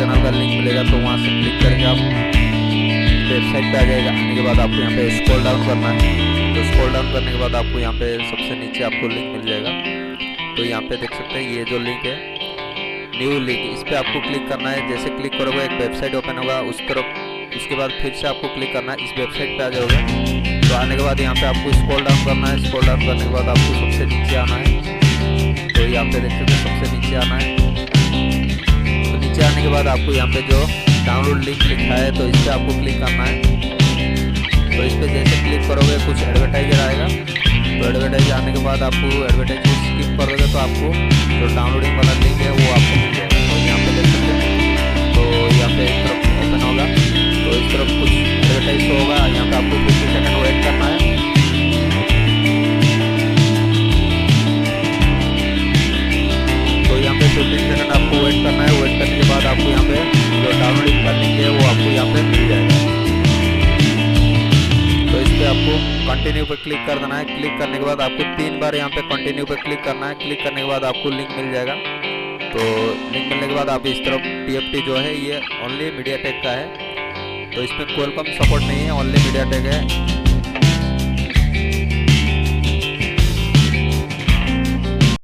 Channel का link मिलेगा, तो वहाँ से क्लिक करके आप वेबसाइट पे आ जाएगा। आने के बाद आपको यहाँ पे स्क्रॉल डाउन करना है। तो स्क्रॉल डाउन करने के बाद आपको यहाँ पे सबसे नीचे आपको लिंक मिल जाएगा। तो यहाँ पे देख सकते हैं ये जो लिंक है न्यू लिंक, इस पर आपको क्लिक करना है। जैसे क्लिक करोगे एक वेबसाइट ओपन होगा उस तरफ, उसके बाद फिर से आपको क्लिक करना है, इस वेबसाइट पे आ जाओगे। तो आने के बाद यहाँ पे आपको स्क्रॉल डाउन करना है। स्क्रॉल डाउन करने के बाद आपको सबसे नीचे आना है। तो यहाँ पे देख सकते हैं सबसे नीचे आना है। तो नीचे आने के बाद आपको यहाँ पे जो डाउनलोड लिंक लिखा है तो इस पर आपको क्लिक करना है। तो इस पर जैसे क्लिक करोगे कुछ एडवर्टाइजर आएगा। तो एडवर्टाइज आने के बाद आपको एडवर्टाइज स्किप करोगे तो आपको जो डाउनलोडिंग वाला लिंक है वो आपको मिल जाएगा। तो यहाँ पे देख सकते हैं, तो यहाँ पे एक तरफ ओपन होगा, तो इस तरफ कुछ एडवर्टाइज होगा। यहाँ पे आपको 50 सेकंड वेट करना है। तो यहाँ पे 15 सेकंड आपको वेट करना है। वेट करने के बाद आपको यहाँ पे जो डाउनलोडिंग का लिंक है वो आपको यहाँ पे मिल जाएगा। तो इस पर आपको कंटिन्यू पे क्लिक कर देना है। क्लिक करने के बाद आपको 3 बार यहाँ पे कंटिन्यू पे क्लिक करना है। क्लिक करने के बाद आपको लिंक मिल जाएगा। तो लिंक मिलने के बाद आप इस तरफ TFT जो है ये ओनली मीडियाटेक का है, तो इसमें क्वालकॉम सपोर्ट नहीं है, ओनली मीडियाटेक है।